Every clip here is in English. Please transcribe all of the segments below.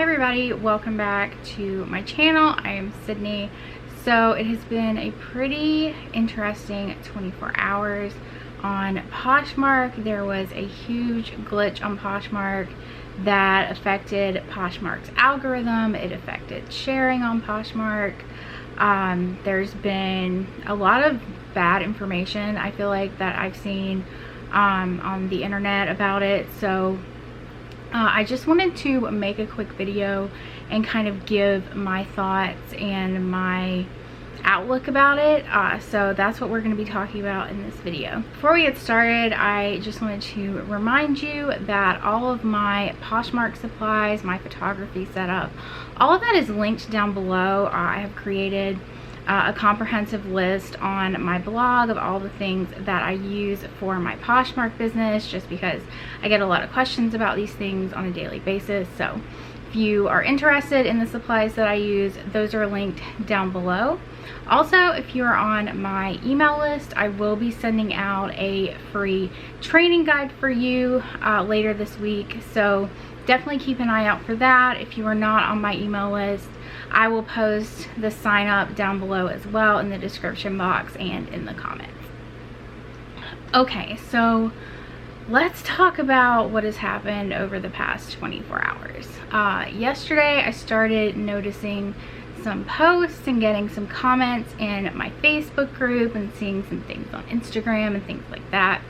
everybody, welcome back to my channel. I am Sydney. So it has been a pretty interesting 24 hours on Poshmark. There was a huge glitch on Poshmark that affected Poshmark's algorithm. It affected sharing on Poshmark. There's been a lot of bad information, I feel like, that I've seen on the internet about it. So I just wanted to make a quick video and kind of give my thoughts and my outlook about it. So that's what we're going to be talking about in this video. Before we get started, I just wanted to remind you that all of my Poshmark supplies, my photography setup, all of that is linked down below. I have created a comprehensive list on my blog of all the things that I use for my Poshmark business, just because I get a lot of questions about these things on a daily basis. So if you are interested in the supplies that I use, those are linked down below. Also, if you're on my email list, I will be sending out a free training guide for you later this week. So definitely keep an eye out for that. If you are not on my email list, I will post the sign up down below as well in the description box and in the comments. Okay, so let's talk about what has happened over the past 24 hours. Yesterday I started noticing some posts and getting some comments in my Facebook group and seeing some things on Instagram and things like that.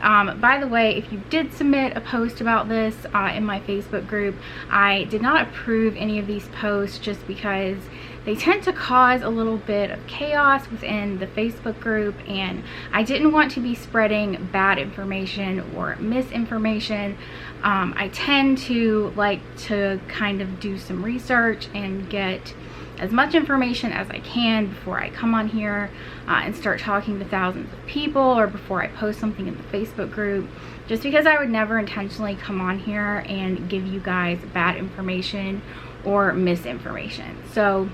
By the way, if you did submit a post about this in my Facebook group, I did not approve any of these posts just because they tend to cause a little bit of chaos within the Facebook group, and I didn't want to be spreading bad information or misinformation. I tend to like to kind of do some research and get as much information as I can before I come on here and start talking to thousands of people, or before I post something in the Facebook group, just because I would never intentionally come on here and give you guys bad information or misinformation. So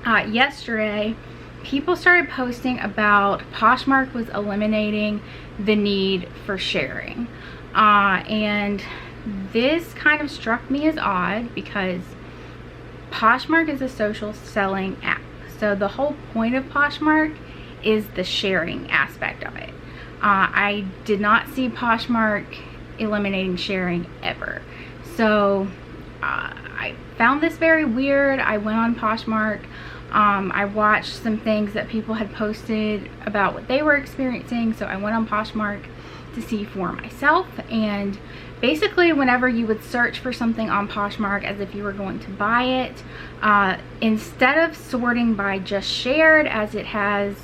yesterday people started posting about Poshmark was eliminating the need for sharing, and this kind of struck me as odd because Poshmark is a social selling app. So the whole point of Poshmark is the sharing aspect of it. I did not see Poshmark eliminating sharing ever. So I found this very weird. I went on Poshmark. I watched some things that people had posted about what they were experiencing. So I went on Poshmark to see for myself, and basically whenever you would search for something on Poshmark as if you were going to buy it, instead of sorting by just shared as it has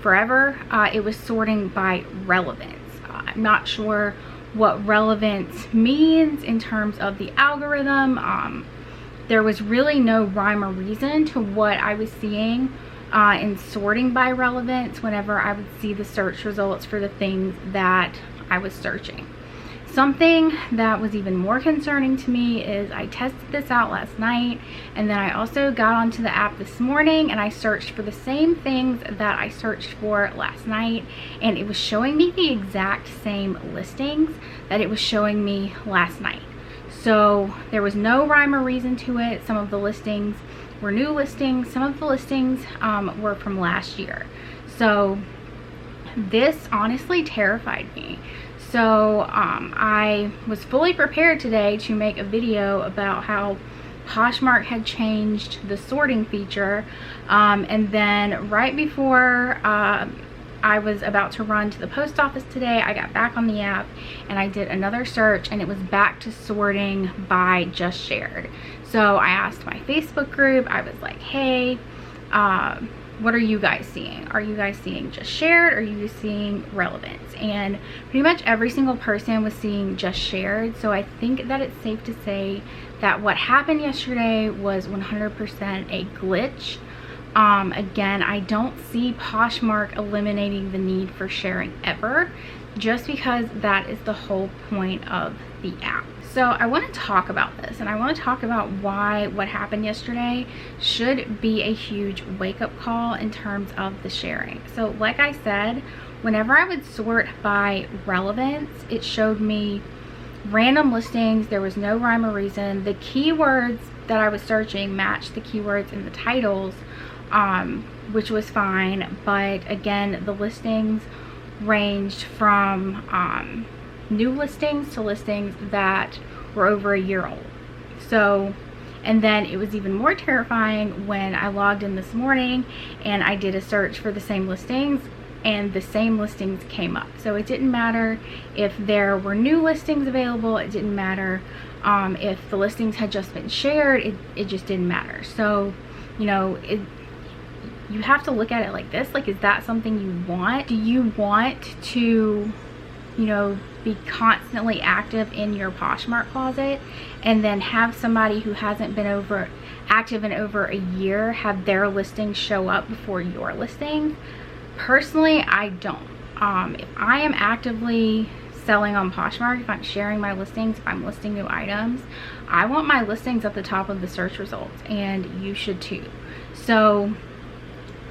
forever, it was sorting by relevance. I'm not sure what relevance means in terms of the algorithm. There was really no rhyme or reason to what I was seeing in sorting by relevance whenever I would see the search results for the things that I was searching. Something that was even more concerning to me is I tested this out last night, and then I also got onto the app this morning and I searched for the same things that I searched for last night, and it was showing me the exact same listings that it was showing me last night. So there was no rhyme or reason to it. Some of the listings were new listings, some of the listings were from last year. So this honestly terrified me. So I was fully prepared today to make a video about how Poshmark had changed the sorting feature, and then right before I was about to run to the post office today, I got back on the app and I did another search, and it was back to sorting by just shared. So I asked my Facebook group, I was like, hey, what are you guys seeing? Are you guys seeing just shared, or are you seeing relevance? And pretty much every single person was seeing just shared. So I think that it's safe to say that what happened yesterday was 100% a glitch. Again, I don't see Poshmark eliminating the need for sharing ever, just because that is the whole point of the app. So I want to talk about this, and I want to talk about why what happened yesterday should be a huge wake-up call in terms of the sharing. So like I said, whenever I would sort by relevance, it showed me random listings. There was no rhyme or reason. The keywords that I was searching matched the keywords in the titles, which was fine. But again, the listings ranged from new listings to listings that were over a year old. So, and then it was even more terrifying when I logged in this morning and I did a search for the same listings, and the same listings came up. So it didn't matter if there were new listings available. It didn't matter if the listings had just been shared. It just didn't matter. So, you know, you have to look at it like this. Like, is that something you want? Do you want to, you know, be constantly active in your Poshmark closet and then have somebody who hasn't been active in over a year have their listings show up before your listing? Personally, I don't. If I am actively selling on Poshmark, if I'm sharing my listings, if I'm listing new items, I want my listings at the top of the search results, and you should too. So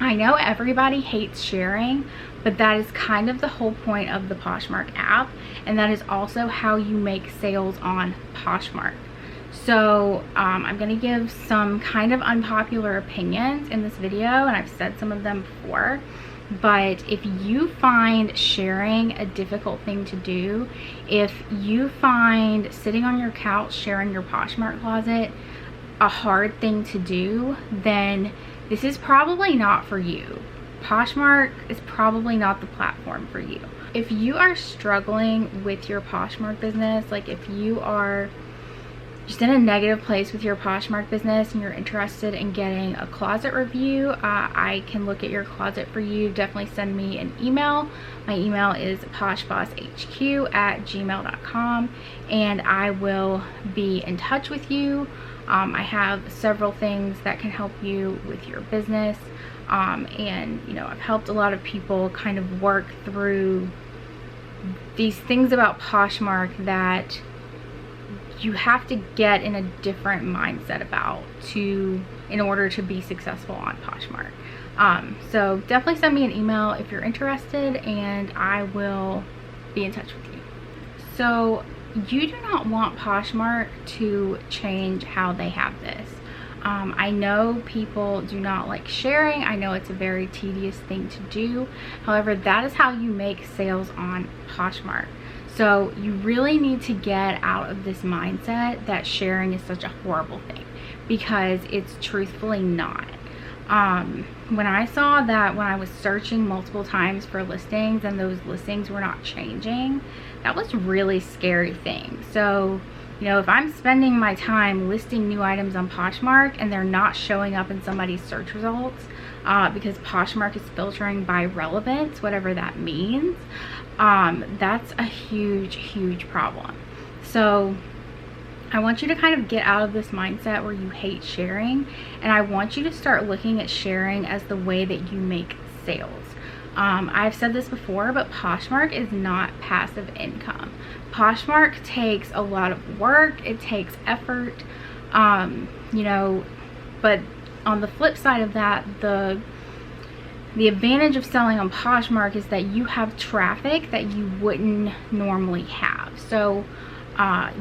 I know everybody hates sharing, but that is kind of the whole point of the Poshmark app, and that is also how you make sales on Poshmark. So I'm going to give some kind of unpopular opinions in this video, and I've said some of them before. But if you find sharing a difficult thing to do, if you find sitting on your couch sharing your Poshmark closet a hard thing to do, then this is probably not for you. Poshmark is probably not the platform for you. If you are struggling with your Poshmark business, like if you are just in a negative place with your Poshmark business and you're interested in getting a closet review, I can look at your closet for you. Definitely send me an email. My email is poshbosshq@gmail.com, and I will be in touch with you. I have several things that can help you with your business, and you know, I've helped a lot of people kind of work through these things about Poshmark that you have to get in a different mindset about in order to be successful on Poshmark. So definitely send me an email if you're interested, and I will be in touch with you. So you do not want Poshmark to change how they have this. I know people do not like sharing. I know it's a very tedious thing to do. However, that is how you make sales on Poshmark. So you really need to get out of this mindset that sharing is such a horrible thing, because it's truthfully not. When I saw that when I was searching multiple times for listings and those listings were not changing, that was a really scary thing. So, you know, if I'm spending my time listing new items on Poshmark and they're not showing up in somebody's search results because Poshmark is filtering by relevance, whatever that means, that's a huge problem. So I want you to kind of get out of this mindset where you hate sharing, and I want you to start looking at sharing as the way that you make sales. I've said this before, but Poshmark is not passive income. Poshmark takes a lot of work, it takes effort, you know, but on the flip side of that, the advantage of selling on Poshmark is that you have traffic that you wouldn't normally have. So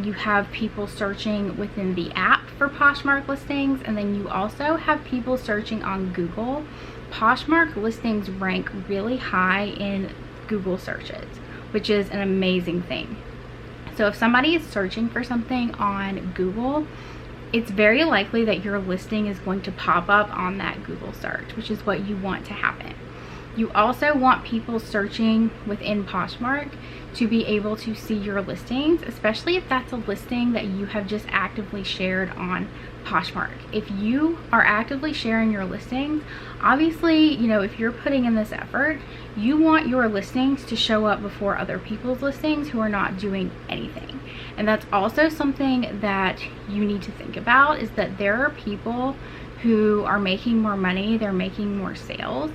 you have people searching within the app for Poshmark listings, and then you also have people searching on Google. Poshmark listings rank really high in Google searches, which is an amazing thing. So if somebody is searching for something on Google, it's very likely that your listing is going to pop up on that Google search, which is what you want to happen. You also want people searching within Poshmark to be able to see your listings, especially if that's a listing that you have just actively shared on Poshmark. If you are actively sharing your listings, obviously, you know, if you're putting in this effort, you want your listings to show up before other people's listings who are not doing anything. And that's also something that you need to think about, is that there are people who are making more money, they're making more sales,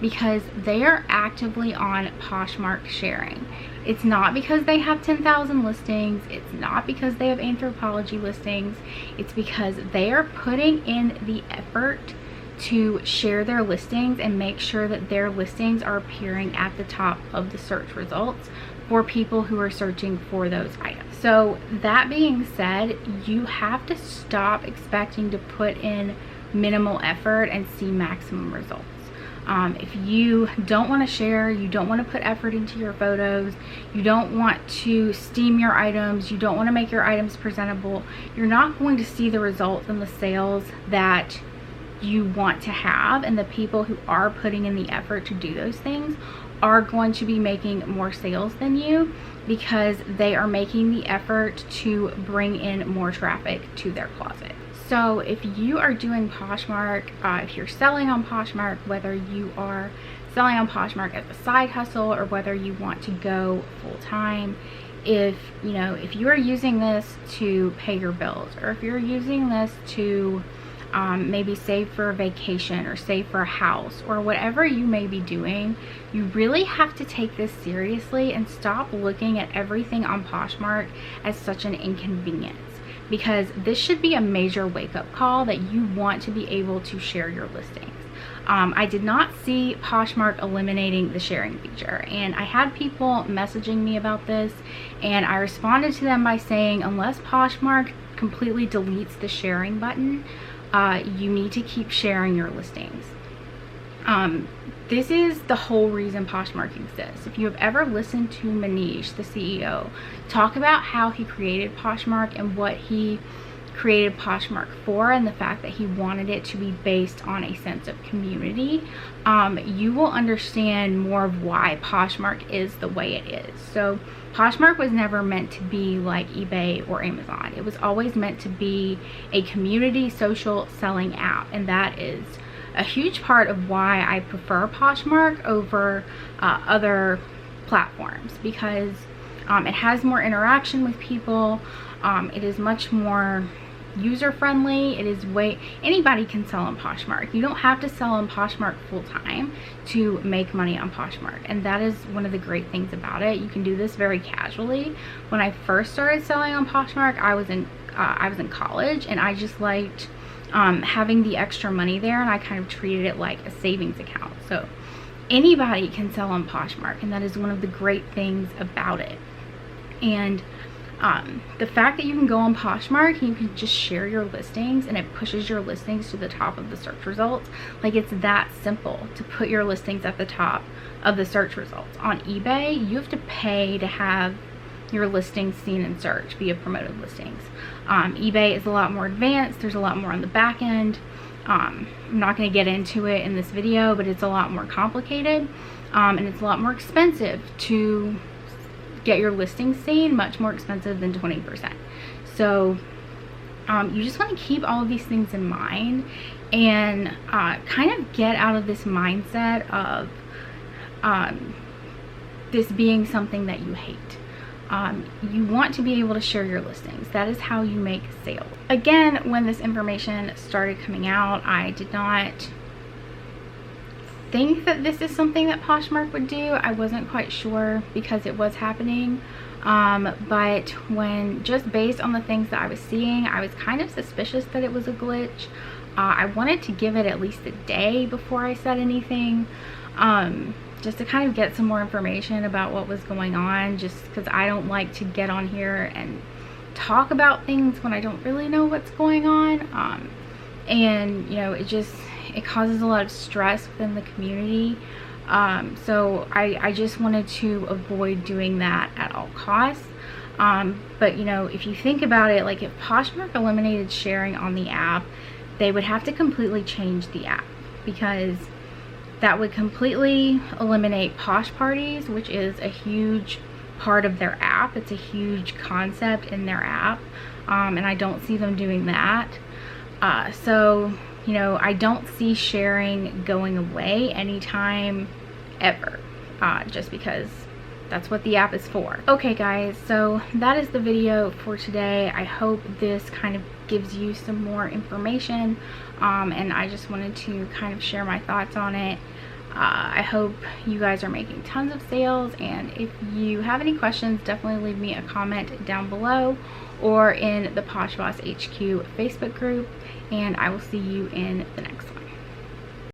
because they are actively on Poshmark sharing. It's not because they have 10,000 listings, it's not because they have Anthropologie listings, it's because they are putting in the effort to share their listings and make sure that their listings are appearing at the top of the search results for people who are searching for those items. So that being said, you have to stop expecting to put in minimal effort and see maximum results. If you don't want to share, you don't want to put effort into your photos, you don't want to steam your items, you don't want to make your items presentable, you're not going to see the results and the sales that you want to have. And the people who are putting in the effort to do those things are going to be making more sales than you, because they are making the effort to bring in more traffic to their closet. So if you are doing Poshmark, if you're selling on Poshmark, whether you are selling on Poshmark as a side hustle or whether you want to go full time, if you are using this to pay your bills, or if you're using this to maybe save for a vacation or save for a house or whatever you may be doing, you really have to take this seriously and stop looking at everything on Poshmark as such an inconvenience, because this should be a major wake-up call that you want to be able to share your listings. I did not see Poshmark eliminating the sharing feature, and I had people messaging me about this, and I responded to them by saying, unless Poshmark completely deletes the sharing button, you need to keep sharing your listings. This is the whole reason Poshmark exists. If you have ever listened to Manish, the CEO, talk about how he created Poshmark and what he created Poshmark for, and the fact that he wanted it to be based on a sense of community, you will understand more of why Poshmark is the way it is. So Poshmark was never meant to be like eBay or Amazon. It was always meant to be a community social selling app, and that is a huge part of why I prefer Poshmark over other platforms, because it has more interaction with people. It is much more user friendly. It is anybody can sell on Poshmark. You don't have to sell on Poshmark full time to make money on Poshmark, and that is one of the great things about it. You can do this very casually. When I first started selling on Poshmark, I was in college, and I just liked having the extra money there, and I kind of treated it like a savings account. So anybody can sell on Poshmark, and that is one of the great things about it. And the fact that you can go on Poshmark and you can just share your listings, and it pushes your listings to the top of the search results. Like, it's that simple to put your listings at the top of the search results. On eBay, you have to pay to have your listings seen in search via promoted listings. eBay is a lot more advanced. There's a lot more on the back end. I'm not going to get into it in this video, but it's a lot more complicated, and it's a lot more expensive to get your listings seen, much more expensive than 20%. So you just want to keep all of these things in mind, and kind of get out of this mindset of this being something that you hate. You want to be able to share your listings. That is how you make sales. Again, when this information started coming out, I did not think that this is something that Poshmark would do. I wasn't quite sure because it was happening, but when just based on the things that I was seeing, I was kind of suspicious that it was a glitch. I wanted to give it at least a day before I said anything, just to kind of get some more information about what was going on, just because I don't like to get on here and talk about things when I don't really know what's going on. And it causes a lot of stress within the community. So I just wanted to avoid doing that at all costs. But if you think about it, like, if Poshmark eliminated sharing on the app, they would have to completely change the app, because that would completely eliminate Posh Parties, which is a huge part of their app. It's a huge concept in their app, and I don't see them doing that. So I don't see sharing going away anytime ever, just because that's what the app is for. Okay guys, so that is the video for today. I hope this kind of gives you some more information, and I just wanted to kind of share my thoughts on it. I hope you guys are making tons of sales, and if you have any questions, definitely leave me a comment down below or in the POSHBOSS HQ Facebook group, and I will see you in the next